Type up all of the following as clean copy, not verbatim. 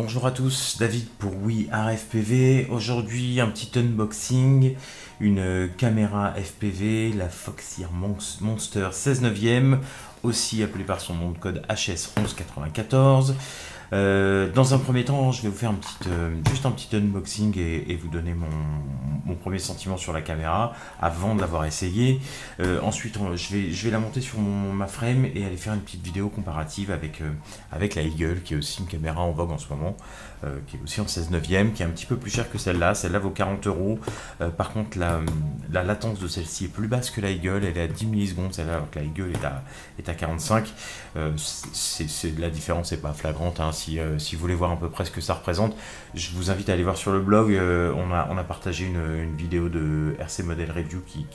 Bonjour à tous, David pour WeAreFPV. Aujourd'hui un petit unboxing, une caméra FPV, la Foxeer Monster 16 neuvième, aussi appelée par son nom de code HS1194. Dans un premier temps, je vais vous faire juste un petit unboxing et vous donner mon premier sentiment sur la caméra avant de l'avoir essayé. Ensuite, je vais la monter sur ma frame et aller faire une petite vidéo comparative avec la Eagle, qui est aussi une caméra en vogue en ce moment, qui est aussi en 16 neuvième, qui est un petit peu plus chère que celle-là. Celle-là vaut 40 €. Par contre, la latence de celle-ci est plus basse que la Eagle, elle est à 10 millisecondes, celle-là, alors que la Eagle est à 45. La différence n'est pas flagrante, hein. Si vous voulez voir à peu près ce que ça représente, je vous invite à aller voir sur le blog. On a partagé une vidéo de RC Model Review qui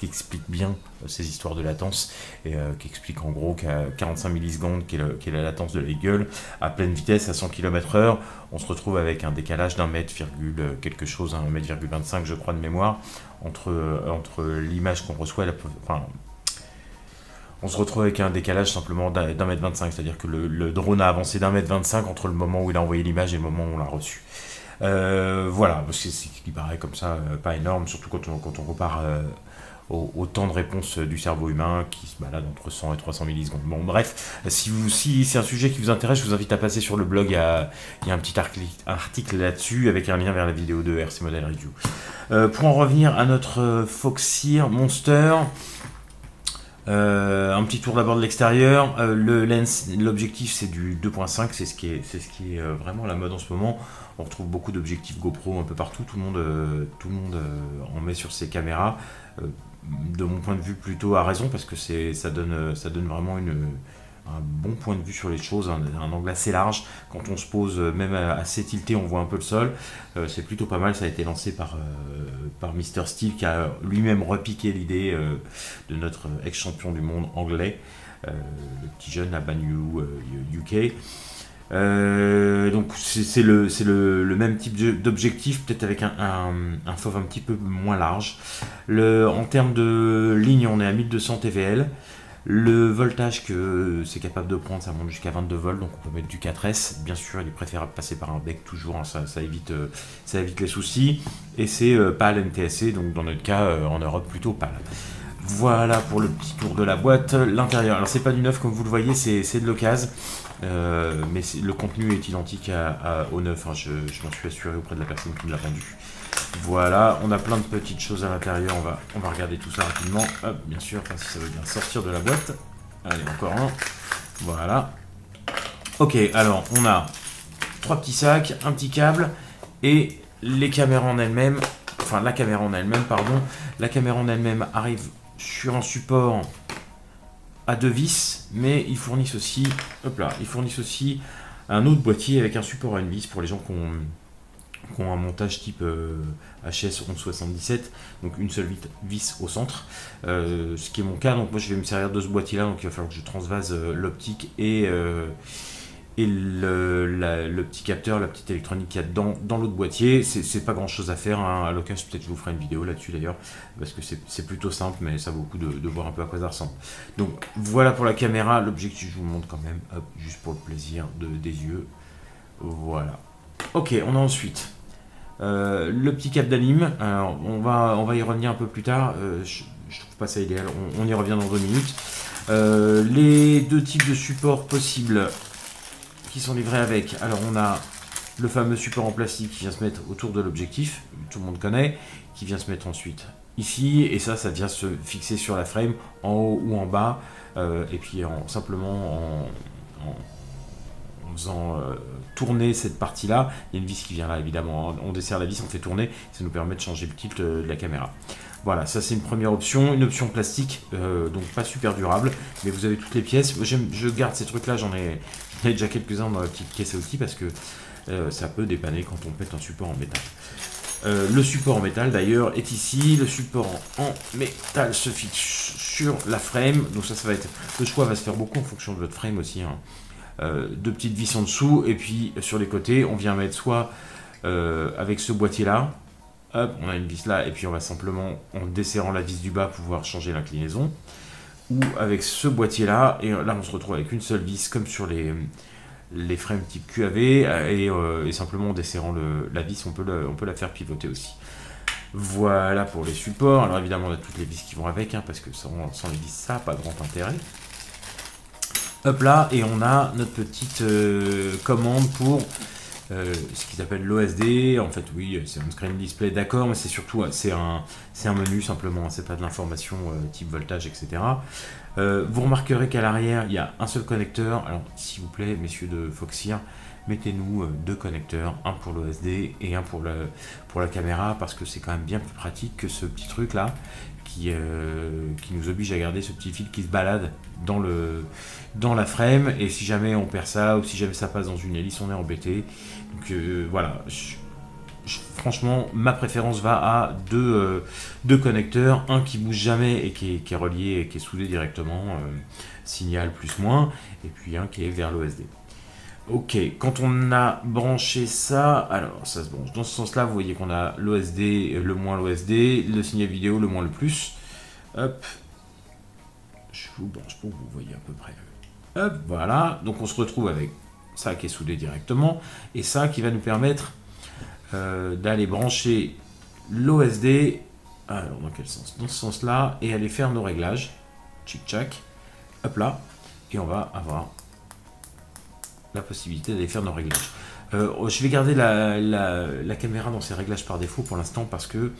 explique bien ces histoires de latence et qui explique en gros qu'à 45 millisecondes, qui est la latence de la Eagle, à pleine vitesse, à 100 km/h, on se retrouve avec un décalage d'un mètre, quelque chose, 1,25 m je crois de mémoire, entre l'image qu'on reçoit et on se retrouve avec un décalage simplement d'1,25 m, c'est-à-dire que le drone a avancé d'1,25 m entre le moment où il a envoyé l'image et le moment où on l'a reçu. Voilà, c'est ce qui paraît comme ça pas énorme, surtout quand on compare au temps de réponse du cerveau humain qui se balade entre 100 et 300 millisecondes. Bon, bref, si c'est un sujet qui vous intéresse, je vous invite à passer sur le blog. Il y a un petit article là-dessus avec un lien vers la vidéo de RC Model Review. Pour en revenir à notre Foxeer Monster, un petit tour d'abord de l'extérieur. L'objectif c'est du 2.5, c'est ce qui est vraiment la mode en ce moment. On retrouve beaucoup d'objectifs GoPro un peu partout, tout le monde en met sur ses caméras. De mon point de vue plutôt à raison, parce que ça donne vraiment un bon point de vue sur les choses, un angle assez large. Quand on se pose même assez tilté, on voit un peu le sol. C'est plutôt pas mal. Ça a été lancé par Mr. Steve, qui a lui-même repiqué l'idée de notre ex-champion du monde anglais, le petit jeune à Banyu UK. Donc c'est le même type d'objectif, peut-être avec un fauve un petit peu moins large. En termes de ligne, on est à 1200 TVL. Le voltage que c'est capable de prendre, ça monte jusqu'à 22 volts, donc on peut mettre du 4S. Bien sûr, il est préférable de passer par un bec toujours, hein, ça évite les soucis. Et c'est PAL NTSC, donc dans notre cas, en Europe, plutôt PAL. Voilà pour le petit tour de la boîte. L'intérieur, alors c'est pas du neuf comme vous le voyez, c'est de l'occasion, mais le contenu est identique au neuf, hein. Je m'en suis assuré auprès de la personne qui me l'a vendu. Voilà, on a plein de petites choses à l'intérieur, on va regarder tout ça rapidement. Hop, bien sûr, si ça veut bien sortir de la boîte. Allez, encore un. Voilà. Ok, alors on a 3 petits sacs, un petit câble et les caméras en elles-mêmes. Enfin, la caméra en elle-même, pardon. La caméra en elle-même arrive sur un support à 2 vis, mais ils fournissent aussi, un autre boîtier avec un support à une vis pour les gens qui ont un montage type HS 1177, donc une seule vis au centre, ce qui est mon cas. Donc moi je vais me servir de ce boîtier là, donc il va falloir que je transvase l'optique et le petit capteur, la petite électronique qu'il y a dans l'autre boîtier. C'est pas grand chose à faire, hein. À l'occasion peut-être je vous ferai une vidéo là-dessus d'ailleurs, parce que c'est plutôt simple, mais ça vaut le coup de voir un peu à quoi ça ressemble. Donc voilà pour la caméra. L'objectif, je vous le montre quand même, hop, juste pour le plaisir des yeux. Voilà. Ok, on a ensuite le petit câble d'anim. Alors on va y revenir un peu plus tard. Je trouve pas ça idéal, on y revient dans 2 minutes. Les deux types de supports possibles qui sont livrés avec. Alors on a le fameux support en plastique qui vient se mettre autour de l'objectif, tout le monde connaît, qui vient se mettre ensuite ici, et ça vient se fixer sur la frame en haut ou en bas, et puis simplement en faisant tourner cette partie là, il y a une vis qui vient là évidemment, hein. On desserre la vis, on fait tourner, ça nous permet de changer le tilt de la caméra. Voilà, ça c'est une première option, une option plastique, donc pas super durable, mais vous avez toutes les pièces. Je garde ces trucs là, j'en ai déjà quelques-uns dans la petite caisse à outils, parce que ça peut dépanner quand on pète un support en métal. Le support en métal d'ailleurs est ici. Le support en métal se fixe sur la frame, donc ça va être, le choix va se faire beaucoup en fonction de votre frame aussi, hein. 2 petites vis en dessous, et puis sur les côtés on vient mettre soit avec ce boîtier là, hop, on a une vis là, et puis on va simplement, en desserrant la vis du bas, pouvoir changer l'inclinaison, ou avec ce boîtier là, et là on se retrouve avec une seule vis comme sur les frames type QAV et simplement en desserrant la vis, on peut la faire pivoter aussi. Voilà pour les supports. Alors évidemment, on a toutes les vis qui vont avec, parce que sans les vis, ça n'a pas grand intérêt. Hop là, et on a notre petite commande pour ce qu'ils appellent l'OSD. En fait, oui, c'est un screen display, d'accord, mais c'est surtout c'est un menu simplement, c'est pas de l'information type voltage, etc. Vous remarquerez qu'à l'arrière, il y a un seul connecteur. Alors, s'il vous plaît, messieurs de Foxeer, mettez-nous 2 connecteurs, un pour l'OSD et un pour la caméra, parce que c'est quand même bien plus pratique que ce petit truc là qui nous oblige à garder ce petit fil qui se balade dans la frame, et si jamais on perd ça ou si jamais ça passe dans une hélice, on est embêté. Donc voilà, franchement ma préférence va à deux connecteurs, un qui bouge jamais et qui est relié et qui est soudé directement, signal plus moins, et puis un qui est vers l'OSD. Ok, quand on a branché ça, alors ça se branche dans ce sens-là, vous voyez qu'on a l'OSD, le moins l'OSD, le signal vidéo, le moins le plus. Hop, je vous branche pour que vous voyez à peu près. Hop, voilà, donc on se retrouve avec ça qui est soudé directement, et ça qui va nous permettre d'aller brancher l'OSD, alors dans quel sens? Dans ce sens-là, et aller faire nos réglages, tchic-tchac, hop là, et on va avoir la possibilité d'aller faire nos réglages. Je vais garder la caméra dans ses réglages par défaut pour l'instant parce que,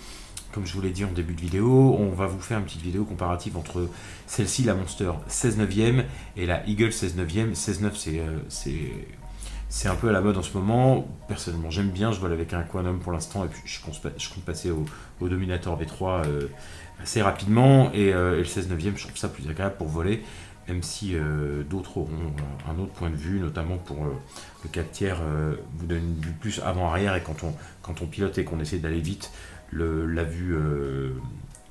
comme je vous l'ai dit en début de vidéo, on va vous faire une petite vidéo comparative entre celle-ci, la Monster 16/9 et la Eagle 16/9. 16/9 c'est un peu à la mode en ce moment. Personnellement j'aime bien, je vole avec un Quantum pour l'instant et puis je compte passer au Dominator V3 assez rapidement, et le 16/9 je trouve ça plus agréable pour voler, même si d'autres auront un autre point de vue, notamment pour le 4 tiers vous donne une vue plus avant-arrière, et quand on pilote et qu'on essaie d'aller vite, la vue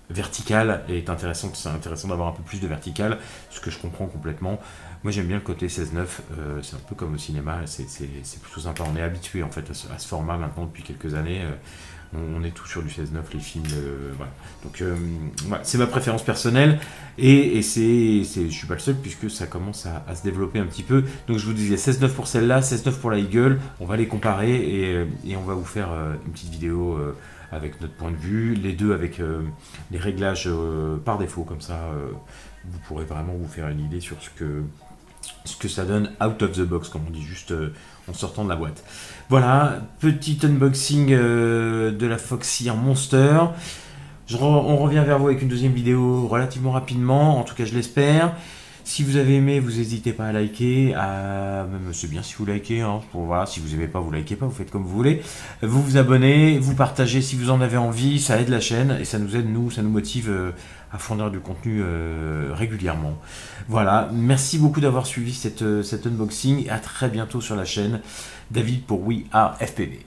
verticale est intéressante. C'est intéressant d'avoir un peu plus de verticale, ce que je comprends complètement. Moi j'aime bien le côté 16/9, c'est un peu comme au cinéma, c'est plutôt sympa. On est habitué en fait à ce format maintenant depuis quelques années. On est tout sur du 16/9, les films, voilà. Donc voilà, c'est ma préférence personnelle, et je suis pas le seul puisque ça commence à se développer un petit peu. Donc je vous disais 16/9 pour celle-là, 16/9 pour la Eagle, on va les comparer et on va vous faire une petite vidéo avec notre point de vue, les deux avec les réglages par défaut, comme ça vous pourrez vraiment vous faire une idée sur ce que ça donne out of the box, comme on dit, juste en sortant de la boîte. Voilà, petit unboxing de la Foxeer Monster. On revient vers vous avec une deuxième vidéo relativement rapidement, en tout cas je l'espère. Si vous avez aimé, vous n'hésitez pas à liker, même c'est bien si vous likez, voilà, si vous n'aimez pas, vous likez pas, vous faites comme vous voulez. Vous vous abonnez, vous partagez si vous en avez envie, ça aide la chaîne et ça nous aide, ça nous motive à fournir du contenu régulièrement. Voilà, merci beaucoup d'avoir suivi cet unboxing, et à très bientôt sur la chaîne. David pour We Are FPV.